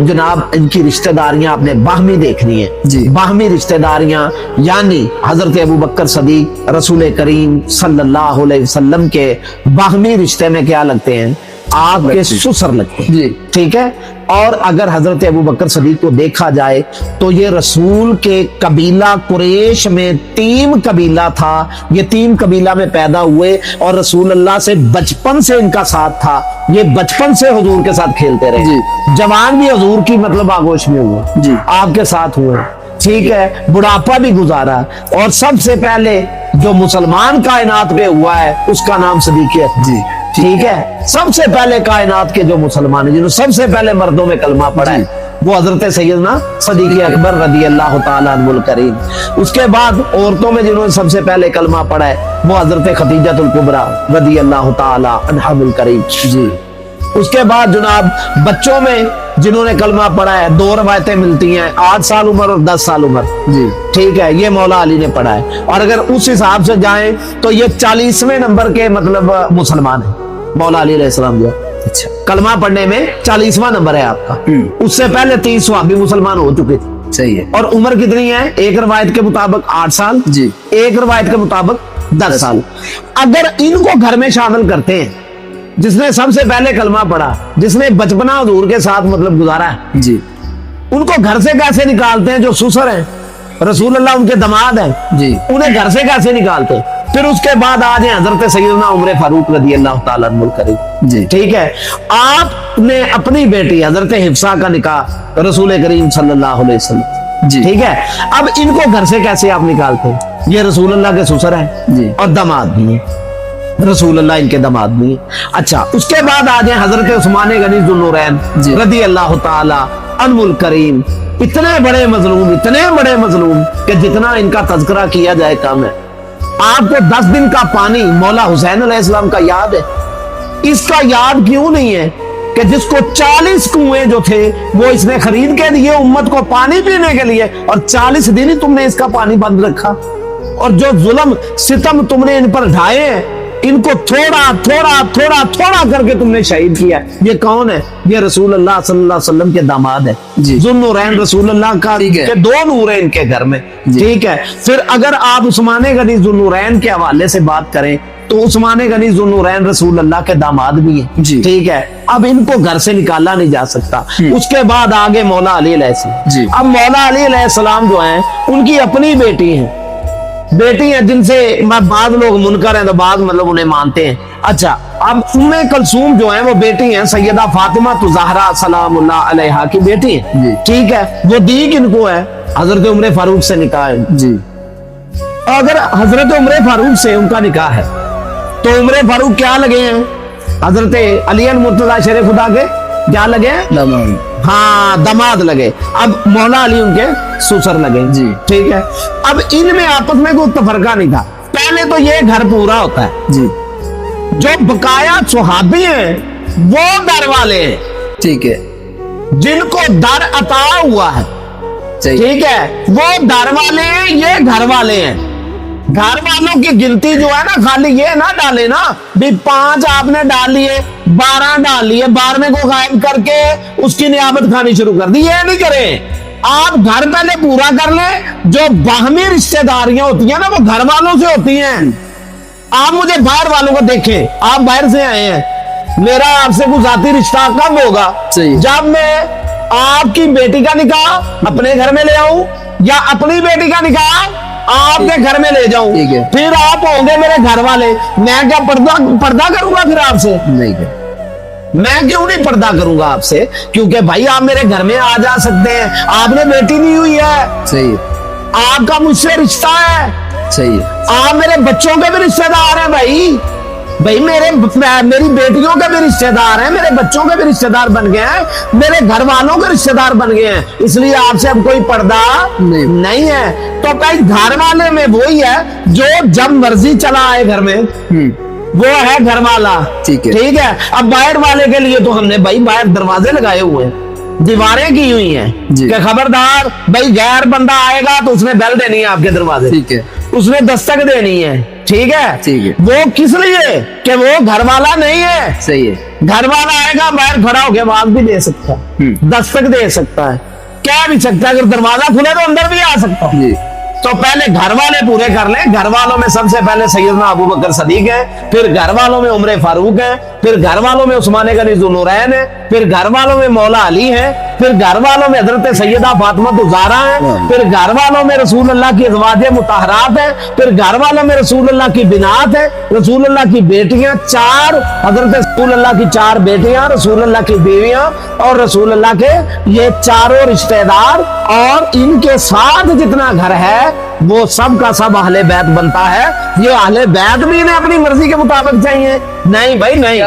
जनाब इनकी रिश्तेदारियां आपने बाहमी देखनी है जी। बाहमी रिश्तेदारियां यानी हजरत अबू बकर सदीक रसूल करीम सल्लल्लाहु अलैहि वसल्लम के बाहमी रिश्ते में क्या लगते हैं, आपके ससुर लगते हैं जी। ठीक है। और अगर हजरत अबू बकर सदीक को देखा जाए तो ये रसूल के कबीला कुरैश में तीम कबीला था, ये तीम कबीला में पैदा हुए और रसूल अल्लाह से बचपन से इनका साथ था, ये बचपन से हुजूर के साथ खेलते रहे जी। जवान भी हुजूर की मतलब आगोश में हुआ जी। आपके साथ हुए ठीक है, बुढ़ापा भी गुजारा और सबसे पहले जो मुसलमान कायनात पे हुआ है उसका नाम सदीक़ अकबर जी। ठीक है। सबसे पहले कायनात के जो मुसलमान हैं जिन्होंने सबसे पहले मर्दों में कलमा पढ़ा है वो हजरत सैयदना सदीक़ अकबर रज़ी अल्लाह ताला अन्हुल करीम। उसके बाद औरतों में जिन्होंने सबसे पहले कलमा पढ़ा है वो हजरत खदीजतुल कुबरा रज़ी अल्लाह ताला अन्हाल करीम जी। उसके बाद जनाब बच्चों में जिन्होंने कलमा पढ़ा है दो रवायतें मिलती हैं, 8 साल उम्र और 10 साल उम्र जी। ठीक है, ये मौला अली ने पढ़ा है। और अगर उस हिसाब से जाएं तो ये 40वें नंबर के मतलब मुसलमान है मौला अली अलैहिस्सलाम जो अच्छा कलमा पढ़ने में 40वां नंबर है आपका। उससे पहले 30 सहाबी मुसलमान हो चुके थे। सही है। और उम्र कितनी है, एक रवायत के मुताबिक 8 साल जी। एक रवायत के मुताबिक 10 साल। अगर इनको घर में शामिल करते हैं, जिसने सबसे पहले कलमा पढ़ा, जिसने बचपना हुजूर के साथ मतलब गुजारा है, जी। उनको घर से कैसे निकालते हैं जो ससुर हैं, रसूल अल्लाह उनके दामाद हैं जी। उन्हें घर से कैसे निकालते हैं। फिर उसके बाद आज हैं हजरत सैयदना उमर फारूक रज़ी अल्लाह ताला अन्हुल करीम जी। ठीक है। आपने अपनी बेटी हजरत हिफ्सा का निकाह रसूल करीम सल्लल्लाहु अलैहि वसल्लम जी। ठीक है। अब इनको घर से कैसे आप निकालते हैं, ये रसूल अल्लाह के ससुर हैं जी। और दामाद भी हैं, रसूल अल्लाह इनके दामाद भी हैं। अच्छा उसके बाद आ जाए हजरत उस्मान गनी ज़ुन्नूरैन जी। रज़ी अल्लाह ताला अन्हुल करीम। इतने बड़े मजलूम कि जितना इनका तज़किरा किया जाए कम है। आपको 10 दिन का पानी मौला हुसैन अलैहिस्सलाम का याद है, इसका याद क्यों नहीं है कि जिसको 40 कुएं जो थे वो इसने खरीद के दिए उम्मत को पानी पीने के लिए और 40 दिन ही तुमने इसका पानी बंद रखा। और जो जुल्म सितम तुमने इन पर ढाए हैं इनको थोड़ा करके तुमने शहीद किया। ये कौन है, ये रसूल अल्लाह सल्लल्लाहु अलैहि वसल्लम के दामाद है जी। ज़ुन्नूरैन रसूल अल्लाह का के 2 नूर है इनके घर में ठीक है। फिर अगर आप उस्मान गनी ज़ुन्नूरैन के हवाले से बात करें तो उस्मान गनी ज़ुन्नूरैन रसूल अल्लाह के दामाद भी हैं जी। ठीक है। अब इनको घर से निकाला नहीं जा सकता। उसके बाद आगे मौला अली अलैहिस्सलाम जी। अब मौला अली अलैहिस्सलाम जो हैं उनकी अपनी बेटी है जिनसे बाद लोग मुनकर हैं तो बाद मतलब उन्हें मानते हैं। अच्छा अब उम्मे कलसूम जो है वो बेटी हैं सैयदा फातिमा तो ज़हरा सलामुल्लाह अलैहा की बेटी है जी। ठीक है। वो दी किनको है, हजरत उमर फारूक से निकाह है जी। अगर हजरत उमर फारूक से उनका निकाह है तो उमर फारूक क्या लगे हैं, हजरत अली मुर्तजा शेर खुदा के क्या लगे हैं, दामाद। हाँ दामाद लगे। अब मौला अली उनके ससुर लगे जी। ठीक है। अब इनमें आपस में कोई तफरका नहीं था। पहले तो ये घर पूरा होता है, जी। जो बकाया सुहाबी हैं वो दर वाले हैं ठीक है। जिनको दर अता हुआ है सही। ठीक है, वो दर वाले हैं, ये घर वाले हैं। घर वालों की गिनती जो है ना खाली ये ना डाले ना भी 5 आपने डाल लिए 12 डाल लिए 12वें को गायब करके उसकी नियामत खानी शुरू कर दी, ये नहीं करें। आप घर पहले पूरा कर ले। जो बाहमी रिश्तेदारियां होती है ना वो घर वालों से होती हैं। आप मुझे बाहर वालों को देखें, आप बाहर से आए हैं, मेरा आपसे कुछ जाती रिश्ता कब होगा, सही। जब मैं आपकी बेटी का निकाह अपने घर में ले आऊं या अपनी बेटी का निकाह आपके घर में ले जाऊं, ठीक है। फिर आप होंगे मेरे घर वाले। मैं क्या पर्दा करूंगा फिर आपसे, नहीं कर। मैं क्यों नहीं पर्दा करूंगा आपसे, क्योंकि भाई आप मेरे घर में आ जा सकते हैं, आपने बेटी नहीं हुई है, सही है। आपका मुझसे रिश्ता है, सही है। आप मेरे बच्चों के भी रिश्तेदार हैं भाई मेरी बेटियों के भी रिश्तेदार हैं, मेरे बच्चों के भी रिश्तेदार बन गए हैं, मेरे घर वालों के रिश्तेदार बन गए हैं, इसलिए आपसे अब कोई पर्दा नहीं है। तो भाई घर वाले में वही है जो जब मर्जी चला आए घर में, वो है घर वाला ठीक है। ठीक है। अब बाहर वाले के लिए तो हमने भाई बाहर दरवाजे लगाए हुए हैं, दीवारें की हुई हैं कि खबरदार भाई गैर बंदा आएगा तो उसने बेल देनी है आपके दरवाजे, ठीक है। उसने दस्तक देनी है ठीक है, ठीक है। वो किस लिए कि वो घर वाला नहीं है। सही है। घर वाला आएगा बाहर खड़ा होकर आवाज भी दे सकता है, दस्तक दे सकता है, कह भी सकता है, अगर दरवाजा खुले तो अंदर भी आ सकता हूं। जी। तो पहले घर वाले पूरे कर ले। घर वालों में सबसे पहले सैयदना अबू बकर सदीक है, फिर घर वालों में उमर फारूक है, फिर घर वालों में उस्मान गनी ज़ुन्नूरैन है, फिर घर वालों में मौला अली है, फिर घर वालों में हजरत सैयदा फातिमा ज़हरा है, फिर घर वालों में रसूल अल्लाह की अज़वाजे मुतहरात है, फिर घर वालों में रसूल अल्लाह की बिनात है, रसूल अल्लाह की बेटियां चार, हजरत रसूल अल्लाह की चार बेटियां, रसूल अल्लाह की बीवियां और रसूल अल्लाह के ये चारों रिश्तेदार, और इनके साथ जितना घर है वो सब का सब अहले बैत बनता है। ये अहले बैत भी इन्हें अपनी मर्जी के मुताबिक चाहिए? नहीं भाई नहीं।